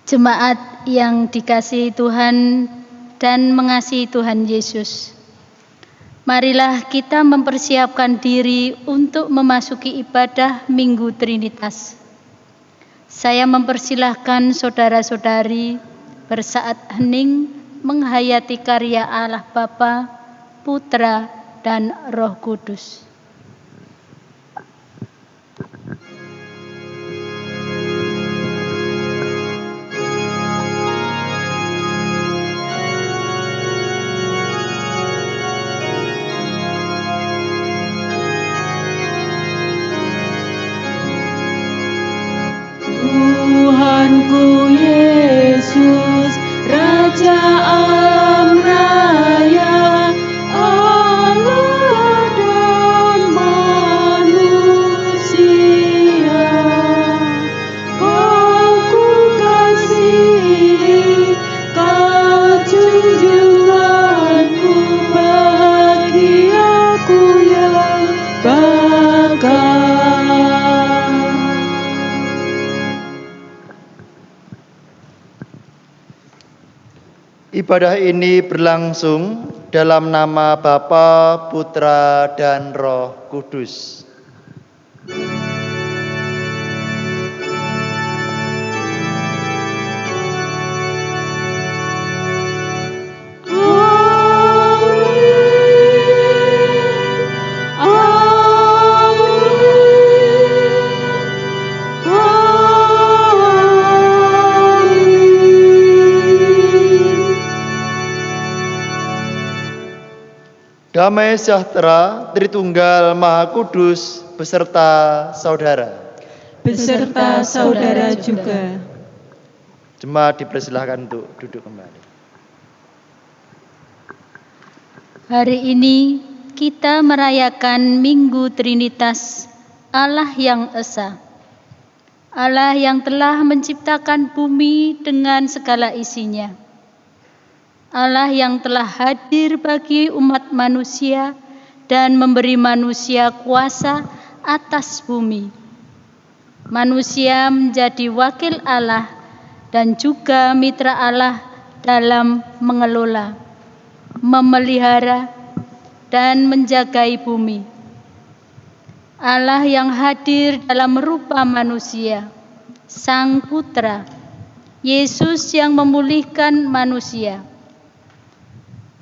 Jemaat yang dikasihi Tuhan dan mengasihi Tuhan Yesus, marilah kita mempersiapkan diri untuk memasuki ibadah Minggu Trinitas. Saya mempersilahkan saudara-saudari bersaat hening menghayati karya Allah Bapa, Putra, dan Roh Kudus. Tuhanku Yesus, Raja alam raya, Allah dan manusia, Kau ku kasihi, Kau junjunganku, bahagiaku yang bakal. Ibadah ini berlangsung dalam nama Bapa, Putra, dan Roh Kudus. Damai sejahtera Tritunggal Maha Kudus beserta saudara. Beserta saudara juga. Jemaat dipersilahkan untuk duduk kembali. Hari ini kita merayakan Minggu Trinitas Allah yang Esa. Allah yang telah menciptakan bumi dengan segala isinya. Allah yang telah hadir bagi umat manusia dan memberi manusia kuasa atas bumi. Manusia menjadi wakil Allah dan juga mitra Allah dalam mengelola, memelihara, dan menjagai bumi. Allah yang hadir dalam rupa manusia, Sang Putra, Yesus yang memulihkan manusia.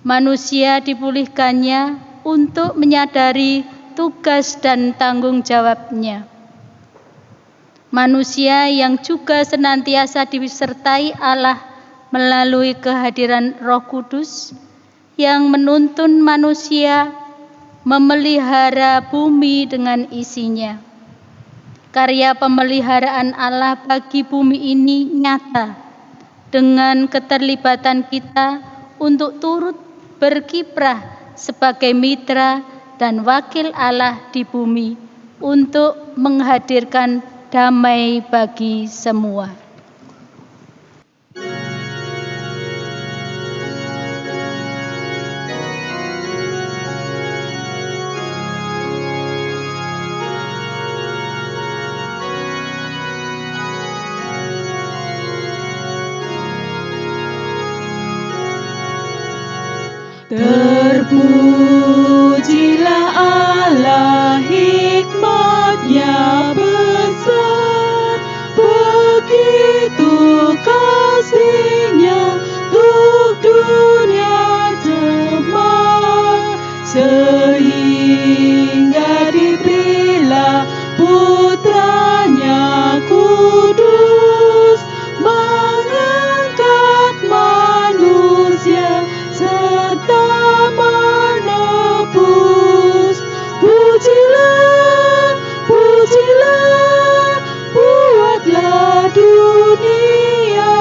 Manusia dipulihkannya untuk menyadari tugas dan tanggung jawabnya. Manusia yang juga senantiasa disertai Allah melalui kehadiran Roh Kudus yang menuntun manusia memelihara bumi dengan isinya. Karya pemeliharaan Allah bagi bumi ini nyata dengan keterlibatan kita untuk turut berkiprah sebagai mitra dan wakil Allah di bumi untuk menghadirkan damai bagi semua. Terpujilah Allah, hikmat-Nya besar, begitu kasih-Nya untuk dunia jemaat, sehingga diberilah Putranya kudus, mengangkat manusia serta menebus. Pujilah, pujilah, buatlah dunia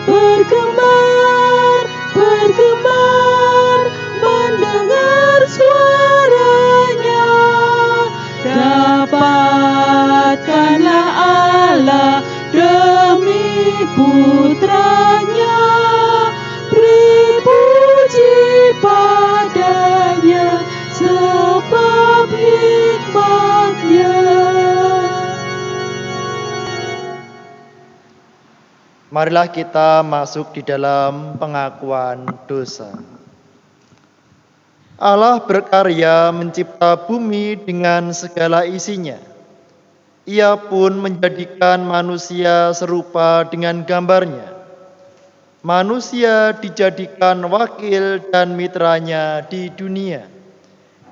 bergemar, bergemar, mendengar suaranya. Dapatkanlah Allah demi Putranya, beri puji padanya sebab hikmat-Nya. Marilah kita masuk di dalam pengakuan dosa. Allah berkarya mencipta bumi dengan segala isinya. Ia pun menjadikan manusia serupa dengan gambarnya. Manusia dijadikan wakil dan mitranya di dunia.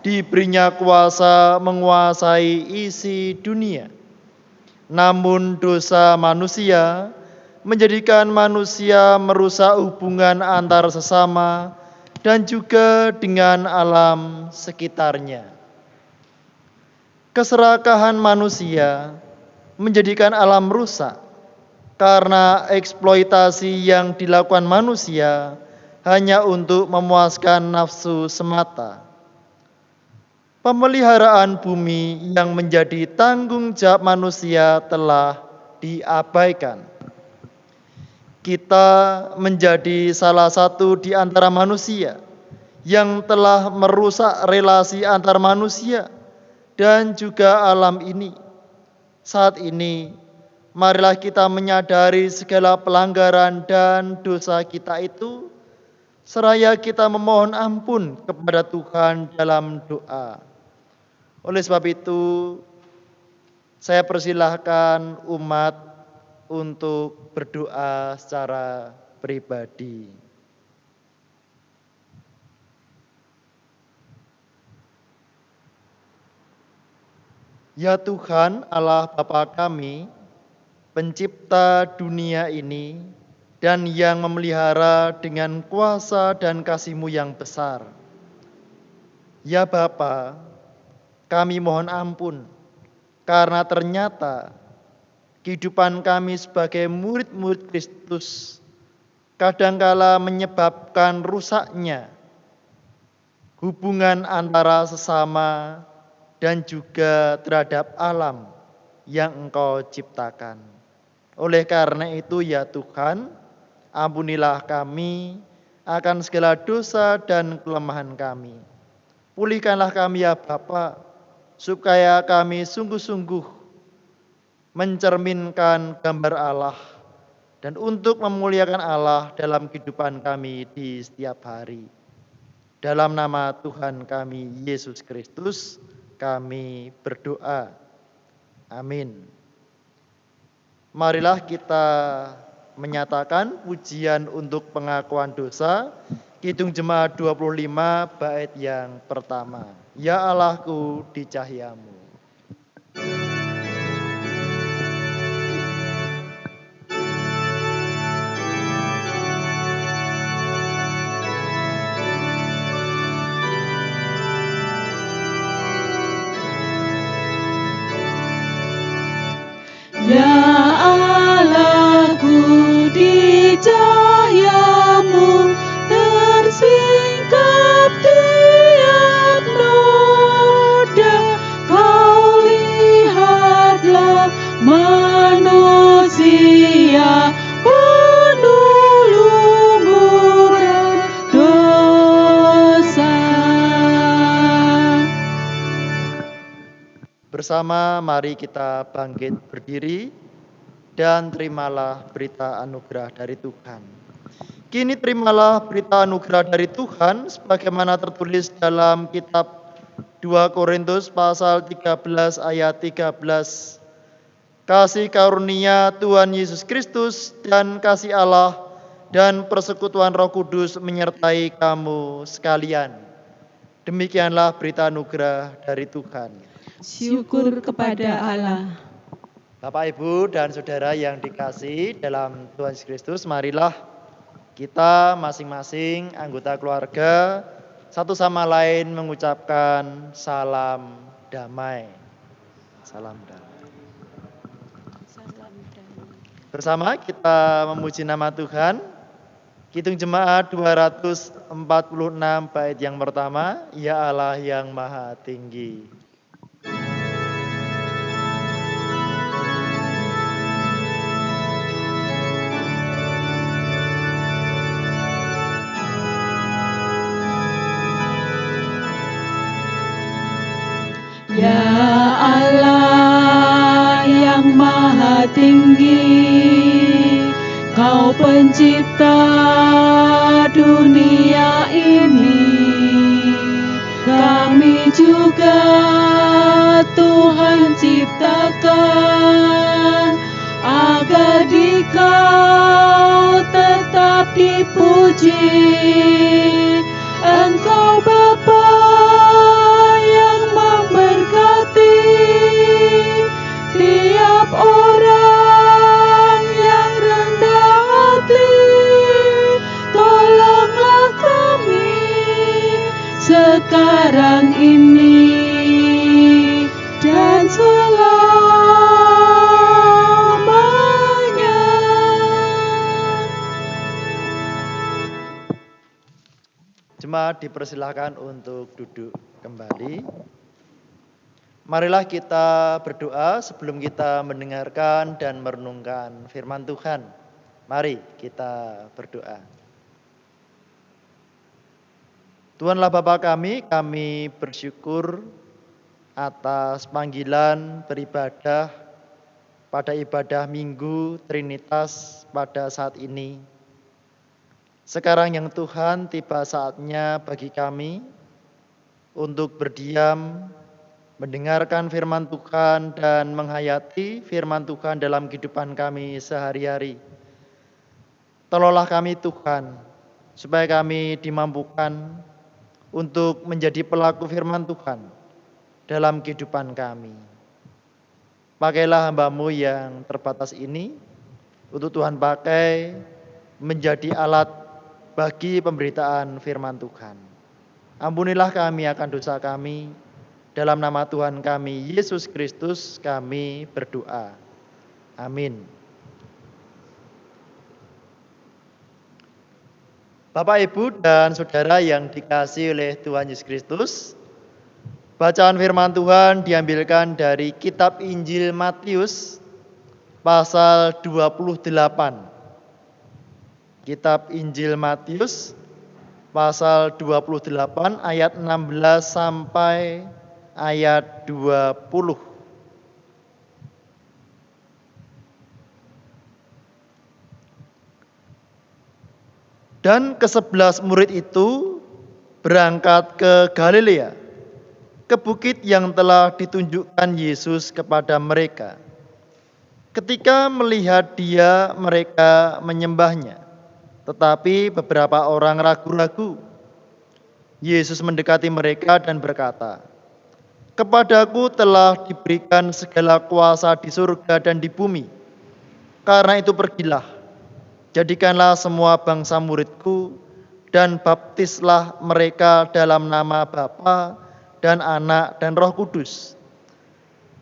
Diberinya kuasa menguasai isi dunia. Namun dosa manusia menjadikan manusia merusak hubungan antar sesama dan juga dengan alam sekitarnya. Keserakahan manusia menjadikan alam rusak karena eksploitasi yang dilakukan manusia hanya untuk memuaskan nafsu semata. Pemeliharaan bumi yang menjadi tanggung jawab manusia telah diabaikan. Kita menjadi salah satu di antara manusia yang telah merusak relasi antar manusia dan juga alam ini. Saat ini, marilah kita menyadari segala pelanggaran dan dosa kita itu, seraya kita memohon ampun kepada Tuhan dalam doa. Oleh sebab itu, saya persilahkan umat untuk berdoa secara pribadi. Ya Tuhan Allah Bapa kami, pencipta dunia ini dan yang memelihara dengan kuasa dan kasih-Mu yang besar. Ya Bapa, kami mohon ampun karena ternyata kehidupan kami sebagai murid-murid Kristus kadangkala menyebabkan rusaknya hubungan antara sesama dan juga terhadap alam yang Engkau ciptakan. Oleh karena itu ya Tuhan, ampunilah kami akan segala dosa dan kelemahan kami. Pulihkanlah kami ya Bapa, supaya kami sungguh-sungguh mencerminkan gambar Allah dan untuk memuliakan Allah dalam kehidupan kami di setiap hari. Dalam nama Tuhan kami Yesus Kristus, kami berdoa. Amin. Marilah kita menyatakan pujian untuk pengakuan dosa. Kidung Jemaat 25 bait yang pertama. Ya Allahku di cahayamu. Ya Allahku di cahayamu tersingkap tiap noda. Kau lihatlah manusia penuh lumuran dosa. Bersama mari kita bangkit berdiri dan terimalah berita anugerah dari Tuhan. Kini terimalah berita anugerah dari Tuhan sebagaimana tertulis dalam kitab 2 Korintus pasal 13 ayat 13. Kasih karunia Tuhan Yesus Kristus dan kasih Allah dan persekutuan Roh Kudus menyertai kamu sekalian. Demikianlah berita anugerah dari Tuhan. Syukur kepada Allah. Bapak, Ibu, dan Saudara yang dikasihi dalam Tuhan Yesus Kristus, marilah kita masing-masing anggota keluarga satu sama lain mengucapkan salam damai. Salam damai. Bersama kita memuji nama Tuhan. Kidung Jemaat 246 bait yang pertama, Ya Allah yang Maha Tinggi. Ya Allah yang Maha Tinggi, Kau pencipta dunia ini, kami juga Tuhan ciptakan, agar Dikau tetap dipuji. Engkau Bapa yang memberkati tiap orang yang rendah hati. Tolonglah kami sekarang ini dan selamanya. Jemaat dipersilahkan untuk duduk kembali. Marilah kita berdoa sebelum kita mendengarkan dan merenungkan firman Tuhan. Mari kita berdoa. Tuhanlah Bapa kami bersyukur atas panggilan beribadah pada ibadah Minggu Trinitas pada saat ini. Sekarang yang Tuhan, tiba saatnya bagi kami untuk berdiam, mendengarkan firman Tuhan dan menghayati firman Tuhan dalam kehidupan kami sehari-hari. Tolonglah kami Tuhan, supaya kami dimampukan untuk menjadi pelaku firman Tuhan dalam kehidupan kami. Pakailah hamba-Mu yang terbatas ini untuk Tuhan pakai menjadi alat bagi pemberitaan firman Tuhan. Ampunilah kami akan dosa kami. Dalam nama Tuhan kami, Yesus Kristus, kami berdoa. Amin. Bapak, Ibu, dan Saudara yang dikasihi oleh Tuhan Yesus Kristus, bacaan firman Tuhan diambilkan dari kitab Injil Matius pasal 28. Kitab Injil Matius pasal 28 ayat 16 sampai ayat 20. Dan ke-11 murid itu berangkat ke Galilea, ke bukit yang telah ditunjukkan Yesus kepada mereka. Ketika melihat Dia, mereka menyembahnya. Tetapi beberapa orang ragu-ragu. Yesus mendekati mereka dan berkata, "Kepadaku telah diberikan segala kuasa di surga dan di bumi. Karena itu pergilah, jadikanlah semua bangsa muridku, dan baptislah mereka dalam nama Bapa dan Anak dan Roh Kudus.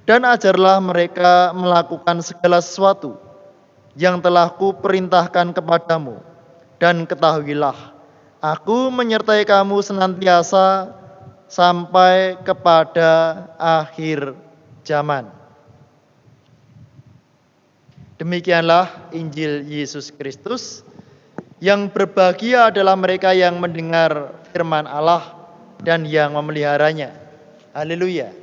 Dan ajarlah mereka melakukan segala sesuatu yang telah kuperintahkan kepadamu. Dan ketahuilah, aku menyertai kamu senantiasa sampai kepada akhir zaman." Demikianlah Injil Yesus Kristus. Yang berbahagia adalah mereka yang mendengar firman Allah dan yang memeliharanya. Haleluya.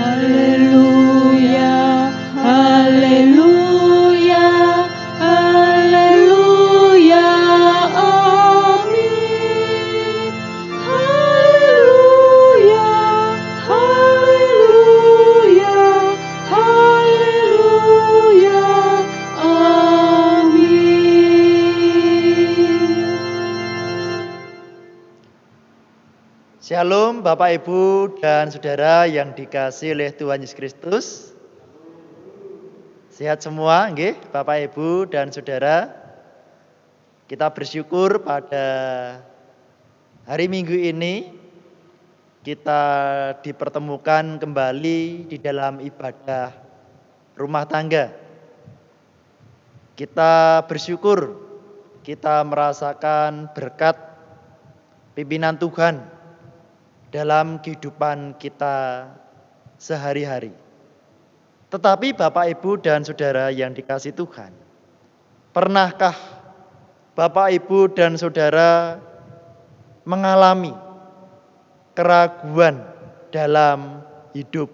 Haleluya, haleluya, haleluya, amin. Haleluya, haleluya, haleluya, amin. Shalom Bapak, Ibu, dan Saudara yang dikasihi oleh Tuhan Yesus Kristus. Sehat semua, nggih, Bapak, Ibu, dan Saudara. Kita bersyukur pada hari Minggu ini kita dipertemukan kembali di dalam ibadah rumah tangga. Kita bersyukur kita merasakan berkat pimpinan Tuhan dalam kehidupan kita sehari-hari. Tetapi Bapak, Ibu, dan Saudara yang dikasihi Tuhan, Pernahkah Bapak, Ibu, dan Saudara mengalami keraguan dalam hidup?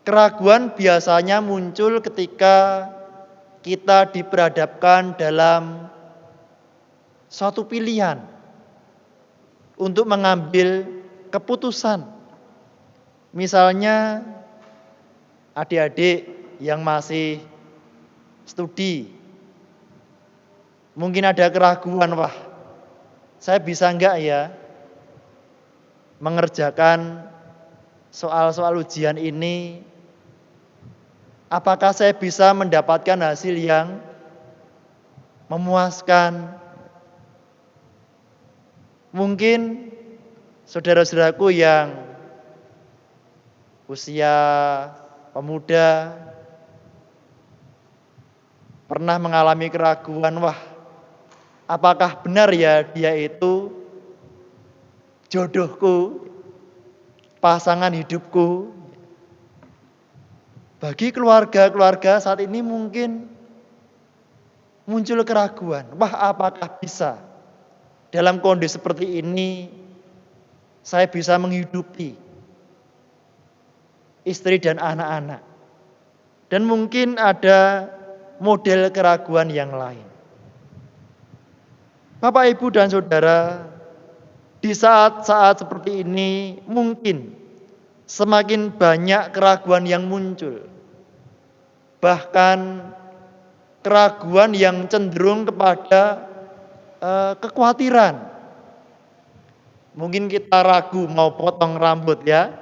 Keraguan biasanya muncul ketika kita diperhadapkan dalam suatu pilihan untuk mengambil keputusan. Misalnya adik-adik yang masih studi, mungkin ada keraguan, wah saya bisa enggak ya mengerjakan soal-soal ujian ini? Apakah saya bisa mendapatkan hasil yang memuaskan? Mungkin saudara-saudaraku yang usia pemuda pernah mengalami keraguan, wah apakah benar ya dia itu jodohku, pasangan hidupku? Bagi keluarga-keluarga saat ini mungkin muncul keraguan. Wah, apakah bisa dalam kondisi seperti ini saya bisa menghidupi istri dan anak-anak? Dan mungkin ada model keraguan yang lain. Bapak, Ibu, dan Saudara, di saat-saat seperti ini mungkin semakin banyak keraguan yang muncul. Bahkan keraguan yang cenderung kepada kekhawatiran. Mungkin kita ragu mau potong rambut ya.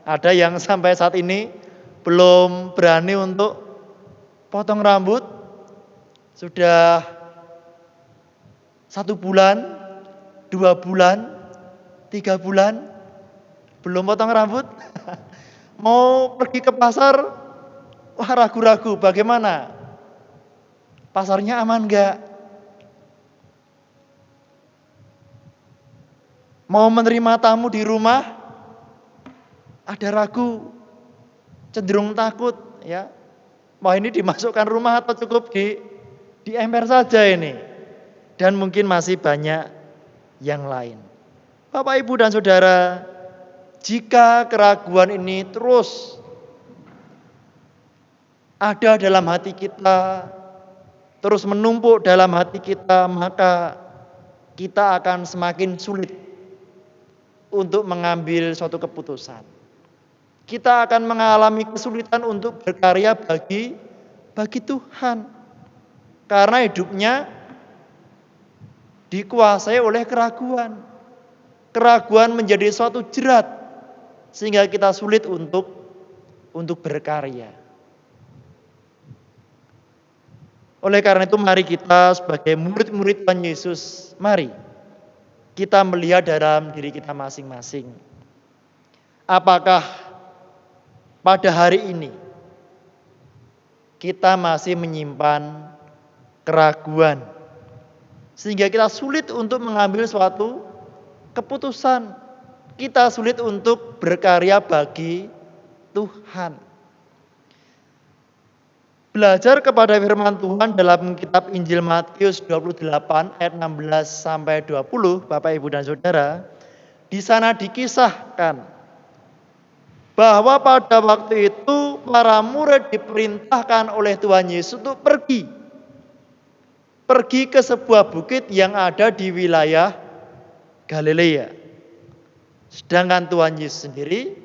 Ada yang sampai saat ini belum berani untuk potong rambut. Sudah 1 bulan, 2 bulan, 3 bulan belum potong rambut. Mau pergi ke pasar, wah ragu-ragu bagaimana? Pasarnya aman enggak? Mau menerima tamu di rumah, ada ragu, cenderung takut ya. Wah ini dimasukkan rumah atau cukup di ember saja ini. Dan mungkin masih banyak yang lain. Bapak, Ibu, dan Saudara, jika keraguan ini terus ada dalam hati kita, terus menumpuk dalam hati kita, maka kita akan semakin sulit untuk mengambil suatu keputusan. Kita akan mengalami kesulitan untuk berkarya bagi Tuhan. Karena hidupnya dikuasai oleh keraguan. Keraguan menjadi suatu jerat sehingga kita sulit untuk berkarya. Oleh karena itu mari kita sebagai murid-murid Tuhan Yesus, mari kita melihat dalam diri kita masing-masing. Apakah pada hari ini kita masih menyimpan keraguan sehingga kita sulit untuk mengambil suatu keputusan. Kita sulit untuk berkarya bagi Tuhan. Belajar kepada firman Tuhan dalam kitab Injil Matius 28 ayat 16 sampai 20, Bapak, Ibu, dan Saudara, di sana dikisahkan bahwa pada waktu itu para murid diperintahkan oleh Tuhan Yesus untuk pergi ke sebuah bukit yang ada di wilayah Galilea. Sedangkan Tuhan Yesus sendiri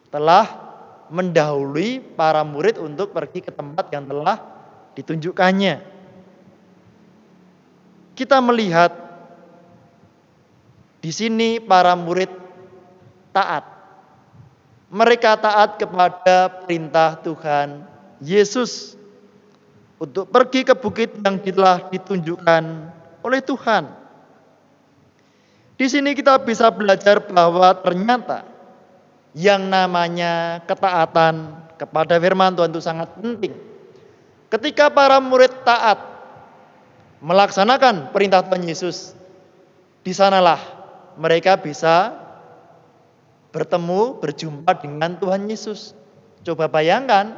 telah mendahului para murid untuk pergi ke tempat yang telah ditunjukkannya. Kita melihat di sini para murid taat. Mereka taat kepada perintah Tuhan Yesus untuk pergi ke bukit yang telah ditunjukkan oleh Tuhan. Di sini kita bisa belajar bahwa ternyata yang namanya ketaatan kepada firman Tuhan itu sangat penting. Ketika para murid taat melaksanakan perintah Tuhan Yesus, di sanalah mereka bisa bertemu, berjumpa dengan Tuhan Yesus. Coba bayangkan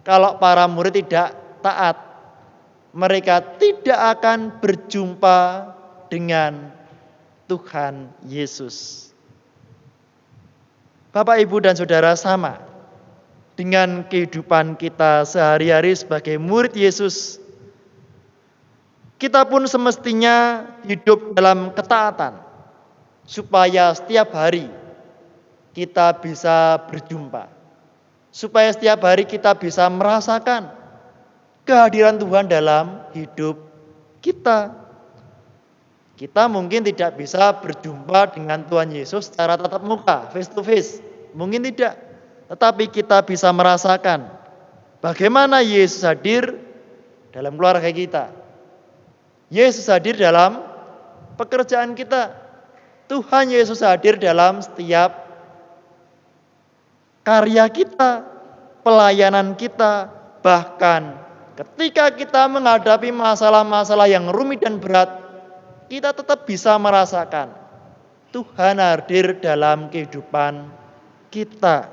kalau para murid tidak taat, mereka tidak akan berjumpa dengan Tuhan Yesus. Bapak, Ibu, dan Saudara, sama dengan kehidupan kita sehari-hari sebagai murid Yesus. Kita pun semestinya hidup dalam ketaatan, supaya setiap hari kita bisa berjumpa. Supaya setiap hari kita bisa merasakan kehadiran Tuhan dalam hidup kita. Kita mungkin tidak bisa berjumpa dengan Tuhan Yesus secara tatap muka, face to face. Mungkin tidak. Tetapi kita bisa merasakan bagaimana Yesus hadir dalam keluarga kita. Yesus hadir dalam pekerjaan kita. Tuhan Yesus hadir dalam setiap karya kita, pelayanan kita, bahkan ketika kita menghadapi masalah-masalah yang rumit dan berat, kita tetap bisa merasakan Tuhan hadir dalam kehidupan kita.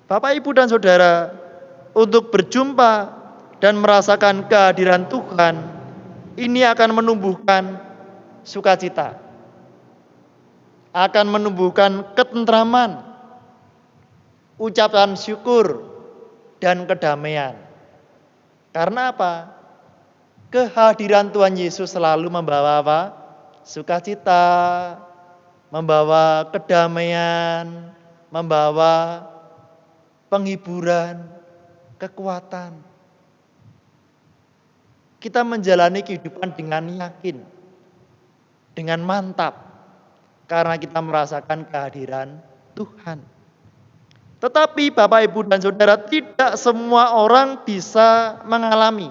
Bapak, Ibu, dan Saudara, untuk berjumpa dan merasakan kehadiran Tuhan, ini akan menumbuhkan sukacita, akan menumbuhkan ketentraman, ucapan syukur, dan kedamaian. Karena apa? Kehadiran Tuhan Yesus selalu membawa apa? Sukacita, membawa kedamaian, membawa penghiburan, kekuatan. Kita menjalani kehidupan dengan yakin, dengan mantap, karena kita merasakan kehadiran Tuhan. Tetapi Bapak, Ibu, dan Saudara, tidak semua orang bisa mengalami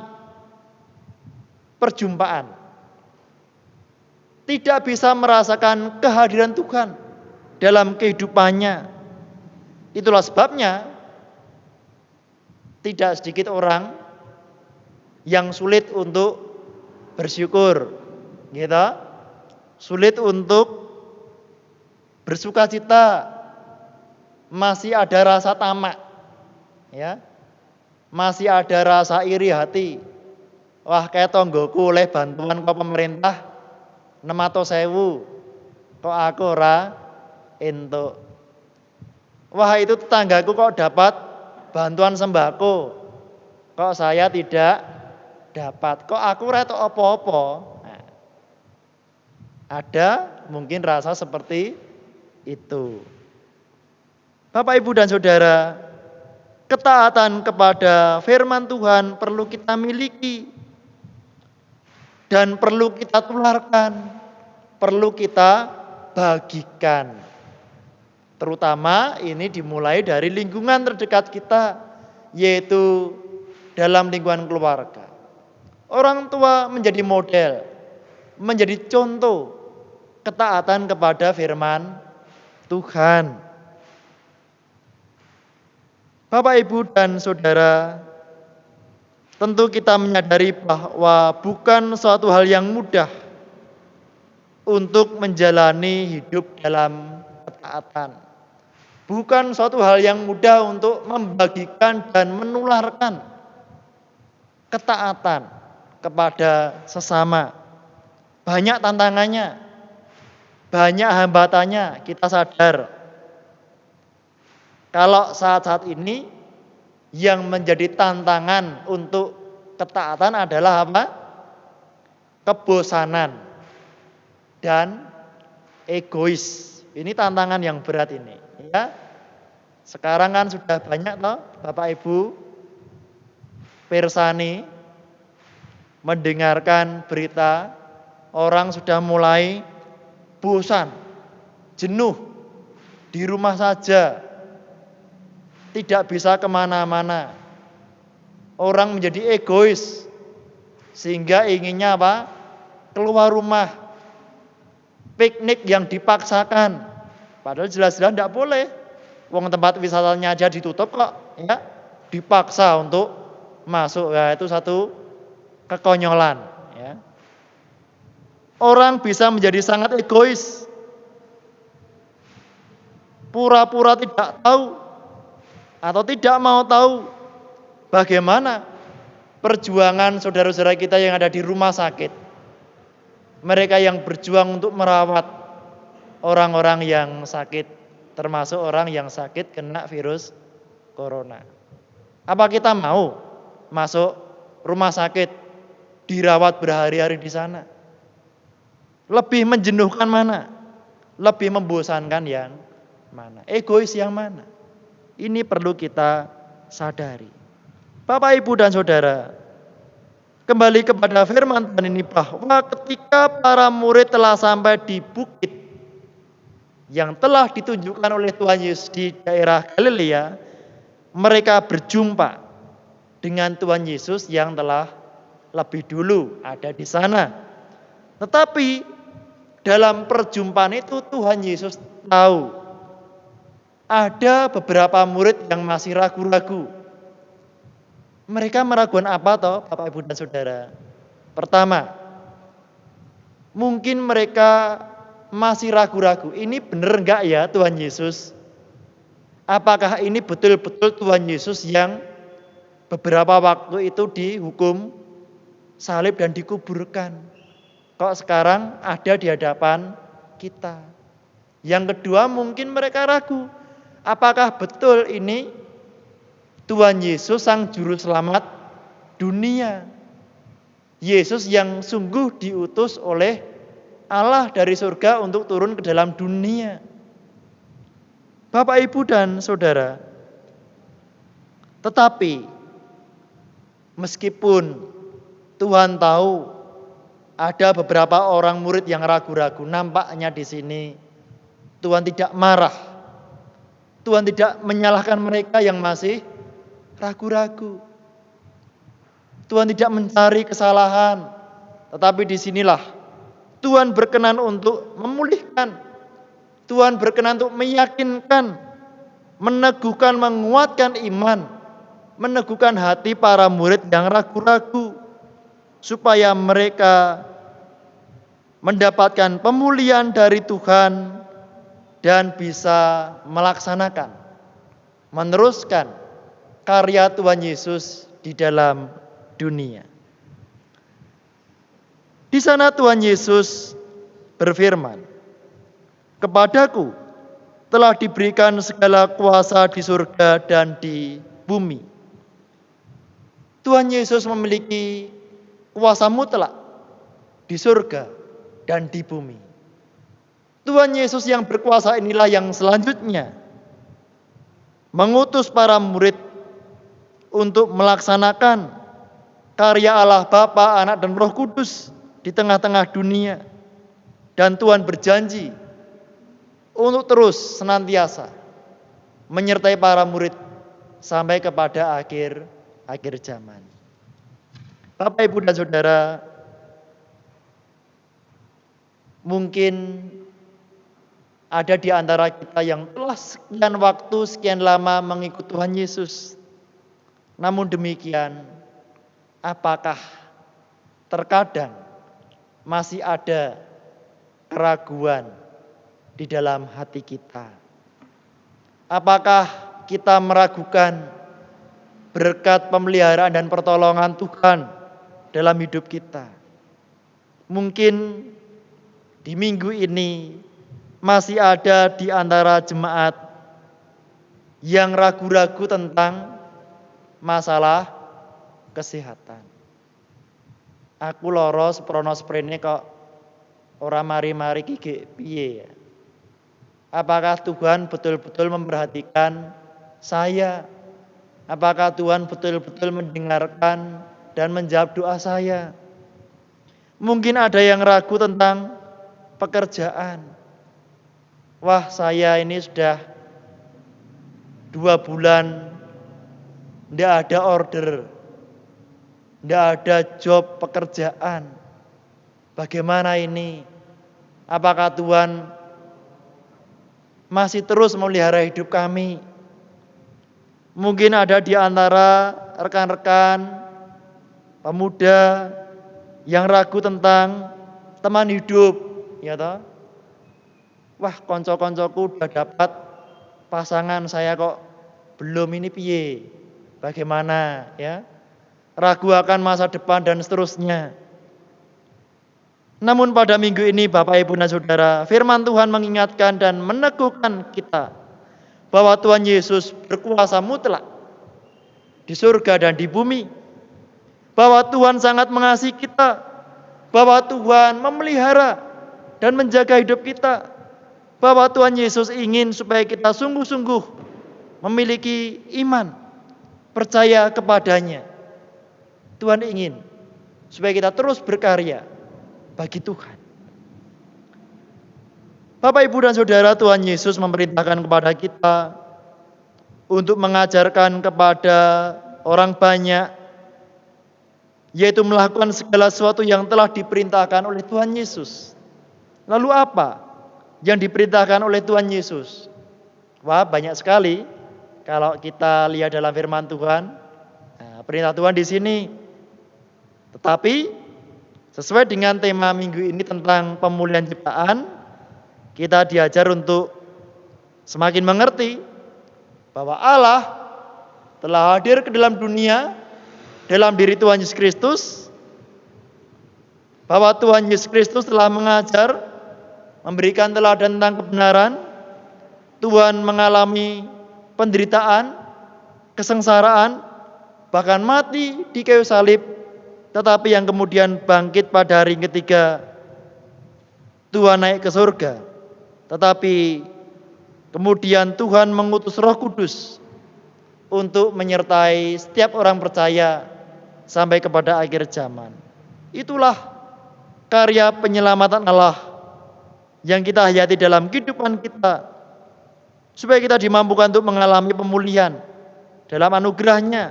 perjumpaan. Tidak bisa merasakan kehadiran Tuhan dalam kehidupannya. Itulah sebabnya tidak sedikit orang yang sulit untuk bersyukur, gitu. Sulit untuk bersukacita, masih ada rasa tamak, ya, masih ada rasa iri hati. Wah, kayak tonggoku oleh bantuan kok pemerintah 600.000, kok aku ora entuk. Wah, itu tetanggaku kok dapat bantuan sembako, kok saya tidak dapat. Kok aku ora entuk apa-apa. Nah, ada mungkin rasa seperti itu. Bapak, Ibu, dan Saudara, ketaatan kepada firman Tuhan perlu kita miliki dan perlu kita tularkan, perlu kita bagikan. Terutama ini dimulai dari lingkungan terdekat kita, yaitu dalam lingkungan keluarga. Orang tua menjadi model, menjadi contoh ketaatan kepada firman Tuhan. Bapak, Ibu, dan Saudara, tentu kita menyadari bahwa bukan suatu hal yang mudah untuk menjalani hidup dalam ketaatan. Bukan suatu hal yang mudah untuk membagikan dan menularkan ketaatan kepada sesama. Banyak tantangannya, banyak hambatannya, kita sadar. Kalau saat-saat ini yang menjadi tantangan untuk ketaatan adalah apa? Kebosanan dan egois. Ini tantangan yang berat ini, ya. Sekarang kan sudah banyak toh Bapak Ibu pirsani mendengarkan berita, orang sudah mulai bosan, jenuh, di rumah saja, tidak bisa kemana-mana. Orang menjadi egois, sehingga inginnya apa? Keluar rumah, piknik yang dipaksakan, padahal jelas-jelas tidak boleh. Wong tempat wisatanya aja ditutup kok, ya, dipaksa untuk masuk. Ya, itu satu kekonyolan, ya. Orang bisa menjadi sangat egois, pura-pura tidak tahu atau tidak mau tahu bagaimana perjuangan saudara-saudara kita yang ada di rumah sakit. Mereka yang berjuang untuk merawat orang-orang yang sakit, termasuk orang yang sakit kena virus corona. Apa kita mau masuk rumah sakit, dirawat berhari-hari di sana? Lebih menjenuhkan mana? Lebih membosankan yang mana? Egois yang mana? Ini perlu kita sadari. Bapak, Ibu, dan Saudara, kembali kepada firman Tuhan ini bahwa ketika para murid telah sampai di bukit yang telah ditunjukkan oleh Tuhan Yesus di daerah Galilea, mereka berjumpa dengan Tuhan Yesus yang telah lebih dulu ada di sana. Tetapi dalam perjumpaan itu Tuhan Yesus tahu ada beberapa murid yang masih ragu-ragu. Mereka meragukan apa toh Bapak, Ibu, dan Saudara? Pertama, mungkin mereka masih ragu-ragu. Ini benar enggak ya Tuhan Yesus? Apakah ini betul-betul Tuhan Yesus yang beberapa waktu itu dihukum salib dan dikuburkan? Kok sekarang ada di hadapan kita? Yang kedua, mungkin mereka ragu. Apakah betul ini Tuhan Yesus sang juru selamat dunia? Yesus yang sungguh diutus oleh Allah dari surga untuk turun ke dalam dunia. Bapak, Ibu, dan Saudara, tetapi meskipun Tuhan tahu ada beberapa orang murid yang ragu-ragu, nampaknya di sini Tuhan tidak marah. Tuhan tidak menyalahkan mereka yang masih ragu-ragu. Tuhan tidak mencari kesalahan, tetapi disinilah Tuhan berkenan untuk memulihkan. Tuhan berkenan untuk meyakinkan, meneguhkan, menguatkan iman, meneguhkan hati para murid yang ragu-ragu, supaya mereka mendapatkan pemulihan dari Tuhan dan bisa melaksanakan, meneruskan karya Tuhan Yesus di dalam dunia. Di sana Tuhan Yesus berfirman, "Kepadaku telah diberikan segala kuasa di surga dan di bumi." Tuhan Yesus memiliki kuasa mutlak di surga dan di bumi. Tuhan Yesus yang berkuasa inilah yang selanjutnya mengutus para murid untuk melaksanakan karya Allah Bapa, Anak, dan Roh Kudus di tengah-tengah dunia. Dan Tuhan berjanji untuk terus senantiasa menyertai para murid sampai kepada akhir zaman. Bapak, Ibu, dan Saudara, mungkin ada di antara kita yang telah sekian waktu, sekian lama mengikut Tuhan Yesus. Namun demikian, apakah terkadang masih ada keraguan di dalam hati kita? Apakah kita meragukan berkat pemeliharaan dan pertolongan Tuhan dalam hidup kita? Mungkin di minggu ini masih ada di antara jemaat yang ragu-ragu tentang masalah kesehatan. Aku loro seprono sprene kok ora mari-mari ki piye ya? Apakah Tuhan betul-betul memperhatikan saya? Apakah Tuhan betul-betul mendengarkan dan menjawab doa saya? Mungkin ada yang ragu tentang pekerjaan. Wah, saya ini sudah 2 bulan tidak ada order, tidak ada job pekerjaan. Bagaimana ini? Apakah Tuhan masih terus memelihara hidup kami? Mungkin ada di antara rekan-rekan pemuda yang ragu tentang teman hidup, ya toh? Wah, konco-koncoku udah dapat pasangan, saya kok belum, ini piye? Bagaimana ya? ragu akan masa depan, dan seterusnya. Namun pada minggu ini Bapak, Ibu, dan Saudara, firman Tuhan mengingatkan dan meneguhkan kita bahwa Tuhan Yesus berkuasa mutlak di surga dan di bumi. Bahwa Tuhan sangat mengasihi kita, bahwa Tuhan memelihara dan menjaga hidup kita, bahwa Tuhan Yesus ingin supaya kita sungguh-sungguh memiliki iman, percaya kepadanya. Tuhan ingin supaya kita terus berkarya bagi Tuhan. Bapak, Ibu, dan Saudara, Tuhan Yesus memerintahkan kepada kita untuk mengajarkan kepada orang banyak, yaitu melakukan segala sesuatu yang telah diperintahkan oleh Tuhan Yesus. Lalu apa yang diperintahkan oleh Tuhan Yesus? Wah, banyak sekali. Kalau kita lihat dalam firman Tuhan, perintah Tuhan di sini. Tetapi sesuai dengan tema minggu ini tentang pemulihan ciptaan, kita diajar untuk semakin mengerti bahwa Allah telah hadir ke dalam dunia dalam diri Tuhan Yesus Kristus, bahwa Tuhan Yesus Kristus telah mengajar, memberikan teladan tentang kebenaran. Tuhan mengalami penderitaan, kesengsaraan, bahkan mati di kayu salib, tetapi yang kemudian bangkit pada hari ketiga. Tuhan naik ke surga, tetapi kemudian Tuhan mengutus Roh Kudus untuk menyertai setiap orang percaya sampai kepada akhir zaman. Itulah karya penyelamatan Allah yang kita hayati dalam kehidupan kita, supaya kita dimampukan untuk mengalami pemulihan dalam anugerah-Nya,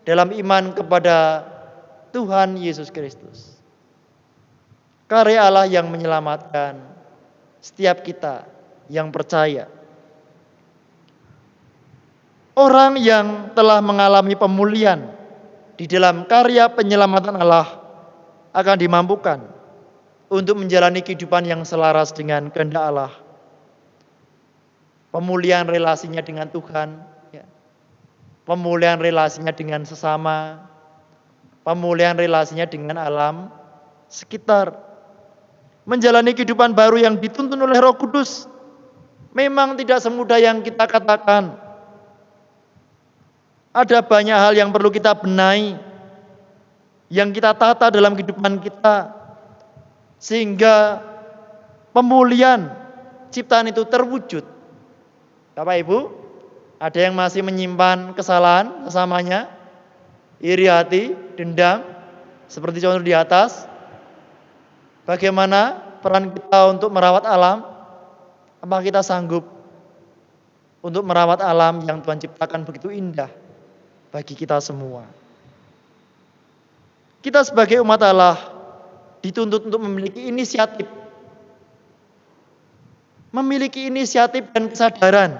dalam iman kepada Tuhan Yesus Kristus. Karya Allah yang menyelamatkan setiap kita yang percaya. Orang yang telah mengalami pemulihan di dalam karya penyelamatan Allah akan dimampukan untuk menjalani kehidupan yang selaras dengan kehendak Allah. Pemulihan relasinya dengan Tuhan, pemulihan relasinya dengan sesama, pemulihan relasinya dengan alam sekitar. Menjalani kehidupan baru yang dituntun oleh Roh Kudus memang tidak semudah yang kita katakan. Ada banyak hal yang perlu kita benahi, yang kita tata dalam kehidupan kita, sehingga pemulihan ciptaan itu terwujud. Bapak, Ibu, ada yang masih menyimpan kesalahan sesamanya, iri hati, dendam, seperti contoh di atas. Bagaimana peran kita untuk merawat alam? Apakah kita sanggup untuk merawat alam yang Tuhan ciptakan begitu indah bagi kita semua? Kita sebagai umat Allah dituntut untuk memiliki inisiatif dan kesadaran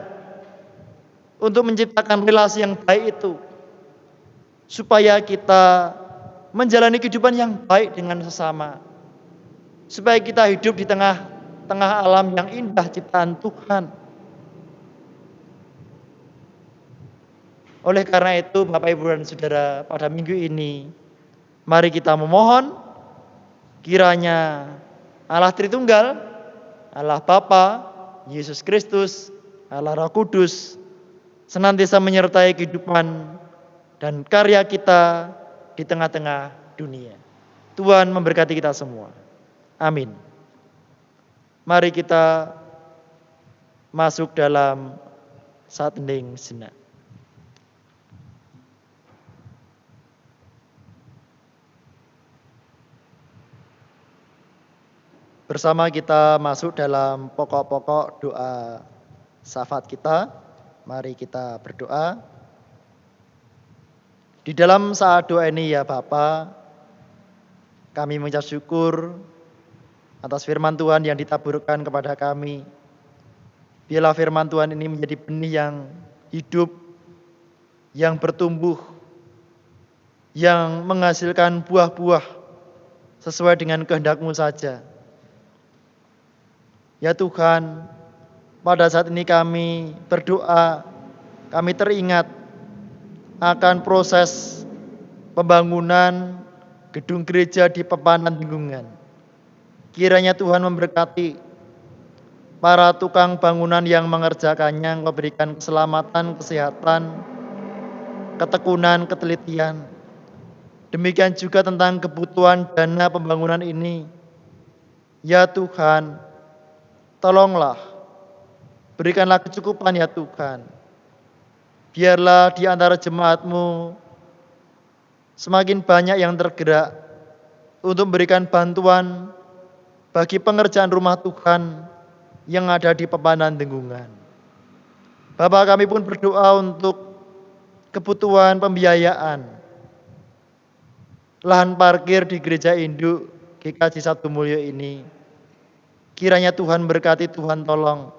untuk menciptakan relasi yang baik itu, supaya kita menjalani kehidupan yang baik dengan sesama, supaya kita hidup di tengah alam yang indah ciptaan Tuhan. Oleh karena itu, Bapak, Ibu, dan Saudara, pada minggu ini mari kita memohon kiranya Allah Tritunggal, Allah Bapa, Yesus Kristus, Allah Roh Kudus senantiasa menyertai kehidupan dan karya kita di tengah-tengah dunia. Tuhan memberkati kita semua. Amin. Mari kita masuk dalam saat hening sejenak. Bersama kita masuk dalam pokok-pokok doa syafaat kita. Mari kita berdoa. Di dalam saat doa ini ya Bapa, kami mengucap syukur atas firman Tuhan yang ditaburkan kepada kami. Biarlah firman Tuhan ini menjadi benih yang hidup, yang bertumbuh, yang menghasilkan buah-buah sesuai dengan kehendak-Mu saja. Ya Tuhan, pada saat ini kami berdoa, kami teringat akan proses pembangunan gedung gereja di Pepanan Tenggungan. Kiranya Tuhan memberkati para tukang bangunan yang mengerjakannya, Engkau berikan keselamatan, kesehatan, ketekunan, ketelitian. Demikian juga tentang kebutuhan dana pembangunan ini. Ya Tuhan, tolonglah, berikanlah kecukupan ya Tuhan. Biarlah di antara jemaat-Mu semakin banyak yang tergerak untuk memberikan bantuan bagi pengerjaan rumah Tuhan yang ada di Pepanan Tenggungan. Bapak, kami pun berdoa untuk kebutuhan pembiayaan lahan parkir di Gereja Induk GKJ Sabtu Mulyo ini. Kiranya Tuhan berkati, Tuhan tolong,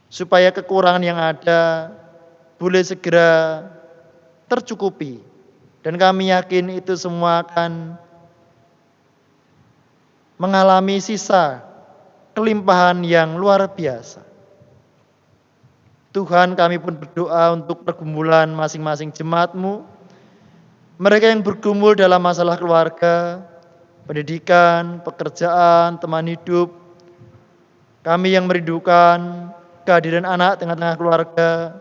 supaya kekurangan yang ada boleh segera tercukupi. Dan kami yakin itu semua akan mengalami sisa kelimpahan yang luar biasa. Tuhan, kami pun berdoa untuk pergumulan masing-masing jemaat-Mu. Mereka yang bergumul dalam masalah keluarga, pendidikan, pekerjaan, teman hidup. Kami yang merindukan kehadiran anak tengah-tengah keluarga.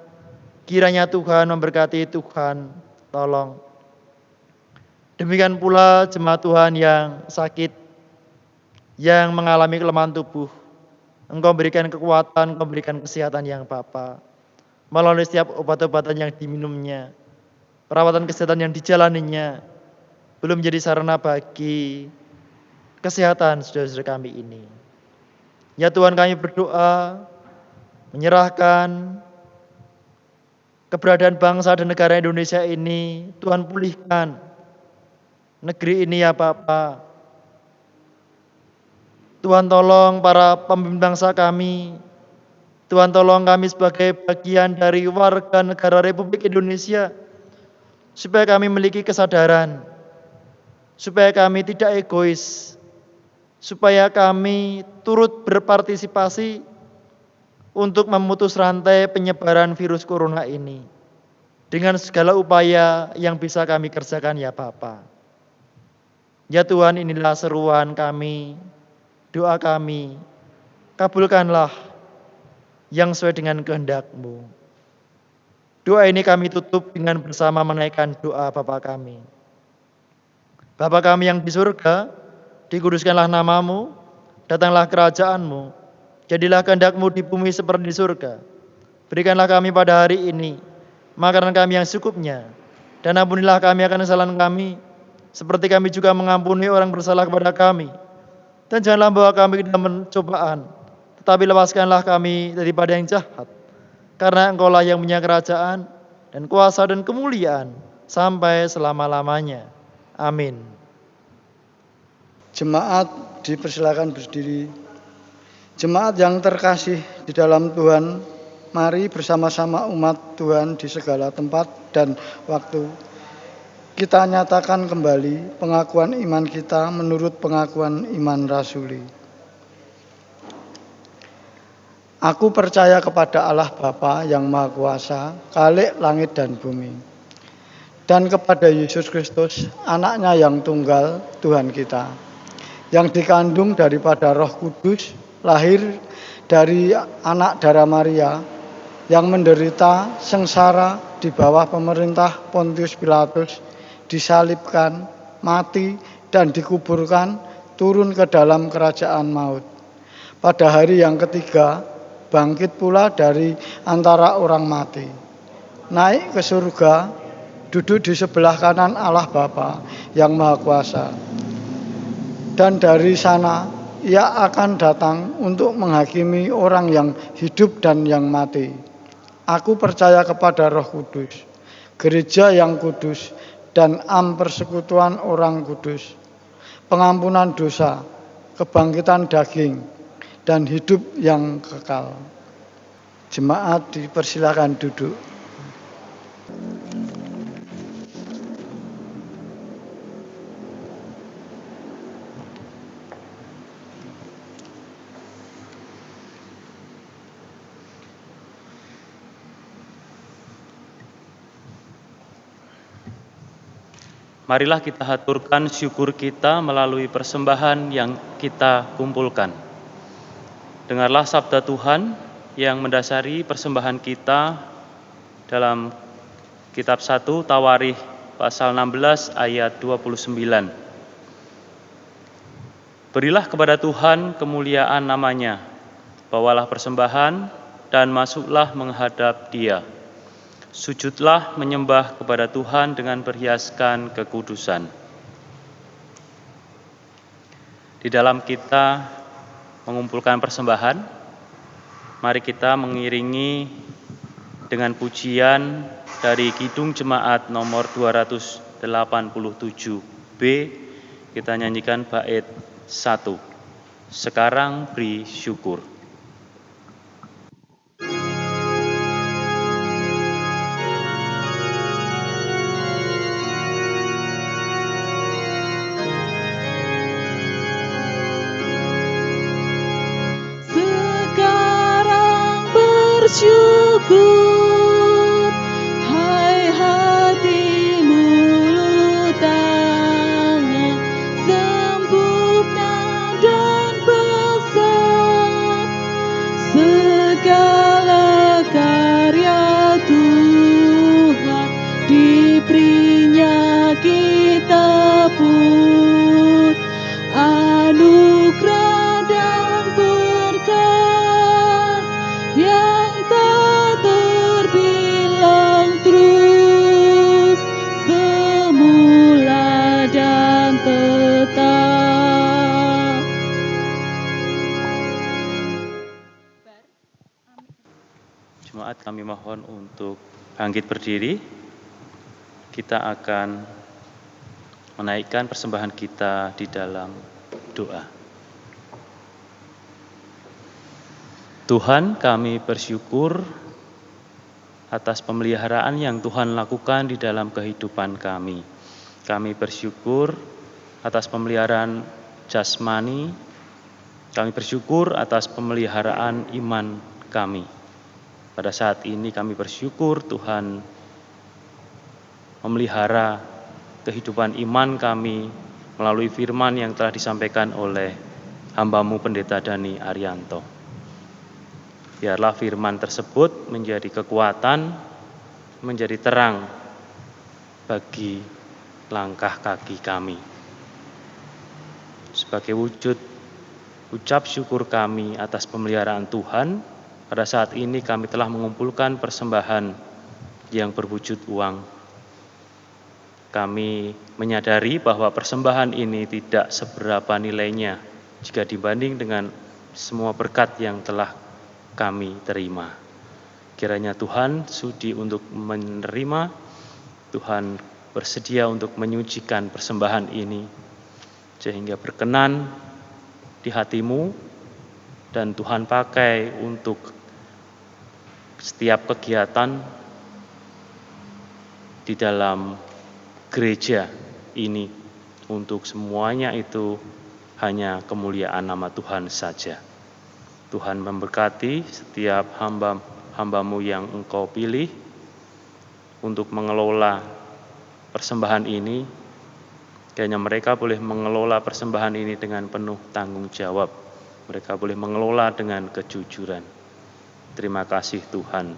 Kiranya Tuhan memberkati, Tuhan tolong. Demikian pula jemaat Tuhan yang sakit, yang mengalami kelemahan tubuh. Engkau berikan kekuatan, Engkau berikan kesehatan yang Bapa. Melalui setiap obat-obatan yang diminumnya, perawatan kesehatan yang dijalaninya, belum menjadi sarana bagi kesehatan saudara-saudara kami ini. Ya Tuhan, kami berdoa, menyerahkan keberadaan bangsa dan negara Indonesia ini. Tuhan, pulihkan negeri ini ya Bapa. Tuhan, tolong para pemimpin bangsa kami. Tuhan, tolong kami sebagai bagian dari warga negara Republik Indonesia, supaya kami memiliki kesadaran, supaya kami tidak egois, supaya kami turut berpartisipasi untuk memutus rantai penyebaran virus corona ini dengan segala upaya yang bisa kami kerjakan ya Bapa. Ya Tuhan, inilah seruan kami, doa kami, kabulkanlah yang sesuai dengan kehendak-Mu. Doa ini kami tutup dengan bersama menaikkan doa Bapa kami. Bapa kami yang di surga, dikuduskanlah nama-Mu, datanglah kerajaan-Mu, jadilah kehendak-Mu di bumi seperti di surga. Berikanlah kami pada hari ini makanan kami yang secukupnya, dan ampunilah kami akan kesalahan kami, seperti kami juga mengampuni orang bersalah kepada kami. Dan janganlah bawa kami ke dalam pencobaan, tetapi lepaskanlah kami daripada yang jahat. Karena Engkau-lah yang punya kerajaan dan kuasa dan kemuliaan sampai selama-lamanya. Amin. Jemaat dipersilakan berdiri. Jemaat yang terkasih di dalam Tuhan, mari bersama-sama umat Tuhan di segala tempat dan waktu kita nyatakan kembali pengakuan iman kita menurut pengakuan iman rasuli. Aku percaya kepada Allah Bapa yang Maha Kuasa, Khalik langit dan bumi, dan kepada Yesus Kristus, anaknya yang tunggal, Tuhan kita, yang dikandung daripada Roh Kudus, lahir dari anak darah Maria, yang menderita sengsara di bawah pemerintah Pontius Pilatus, disalibkan, mati, dan dikuburkan, turun ke dalam kerajaan maut. Pada hari yang ketiga, bangkit pula dari antara orang mati, naik ke surga, duduk di sebelah kanan Allah Bapa yang Maha Kuasa. Dan dari sana Ia akan datang untuk menghakimi orang yang hidup dan yang mati. Aku percaya kepada Roh Kudus, gereja yang kudus, dan persekutuan orang kudus, pengampunan dosa, kebangkitan daging, dan hidup yang kekal. Jemaat dipersilakan duduk. Marilah kita haturkan syukur kita melalui persembahan yang kita kumpulkan. Dengarlah sabda Tuhan yang mendasari persembahan kita dalam kitab 1 Tawarikh pasal 16 ayat 29. Berilah kepada Tuhan kemuliaan namanya, bawalah persembahan dan masuklah menghadap Dia. Sujudlah menyembah kepada Tuhan dengan berhiaskan kekudusan. Di dalam kita mengumpulkan persembahan, mari kita mengiringi dengan pujian dari Kidung Jemaat nomor 287B. Kita nyanyikan bait 1. Sekarang beri syukur. Sekarang bersyukur, hai hati mulut tangan, sempurna dan besar, segala karya Tuhan diberinya kita pun anugerah dan berkat yang tak terbilang, terus semula dan tetap. Jemaat, kami mohon untuk bangkit berdiri. Kita akan menaikkan persembahan kita di dalam doa. Tuhan, kami bersyukur atas pemeliharaan yang Tuhan lakukan di dalam kehidupan kami. Kami bersyukur atas pemeliharaan jasmani. Kami bersyukur atas pemeliharaan iman kami. Pada saat ini kami bersyukur Tuhan memelihara kehidupan iman kami melalui firman yang telah disampaikan oleh hamba-Mu Pendeta Dhani Arianto. Biarlah firman tersebut menjadi kekuatan, menjadi terang bagi langkah kaki kami. Sebagai wujud ucap syukur kami atas pemeliharaan Tuhan, pada saat ini kami telah mengumpulkan persembahan yang berwujud uang. Kami menyadari bahwa persembahan ini tidak seberapa nilainya jika dibanding dengan semua berkat yang telah kami terima. Kiranya Tuhan sudi untuk menerima, Tuhan bersedia untuk menyucikan persembahan ini, sehingga berkenan di hati-Mu, dan Tuhan pakai untuk setiap kegiatan di dalam gereja ini, untuk semuanya itu hanya kemuliaan nama Tuhan saja. Tuhan memberkati setiap hamba-Mu yang Engkau pilih untuk mengelola persembahan ini. Kiranya mereka boleh mengelola persembahan ini dengan penuh tanggung jawab. Mereka boleh mengelola dengan kejujuran. Terima kasih Tuhan.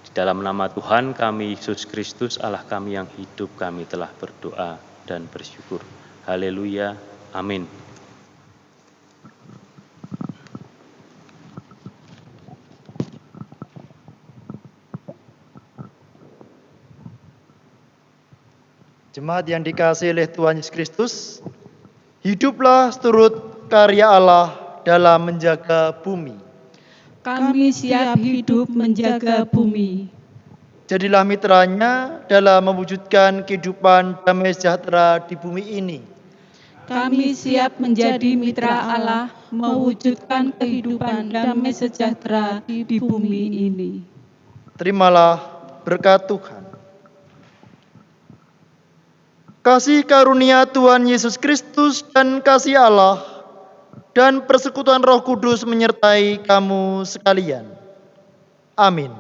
Di dalam nama Tuhan kami, Yesus Kristus, Allah kami yang hidup, kami telah berdoa dan bersyukur. Haleluya. Amin. Jemaat yang dikasihi oleh Tuhan Yesus Kristus, hiduplah seturut karya Allah dalam menjaga bumi. Kami siap hidup menjaga bumi. Jadilah mitranya dalam mewujudkan kehidupan damai sejahtera di bumi ini. Kami siap menjadi mitra Allah, mewujudkan kehidupan damai sejahtera di bumi ini. Terimalah berkat Tuhan. Kasih karunia Tuhan Yesus Kristus dan kasih Allah dan persekutuan Roh Kudus menyertai kamu sekalian. Amin.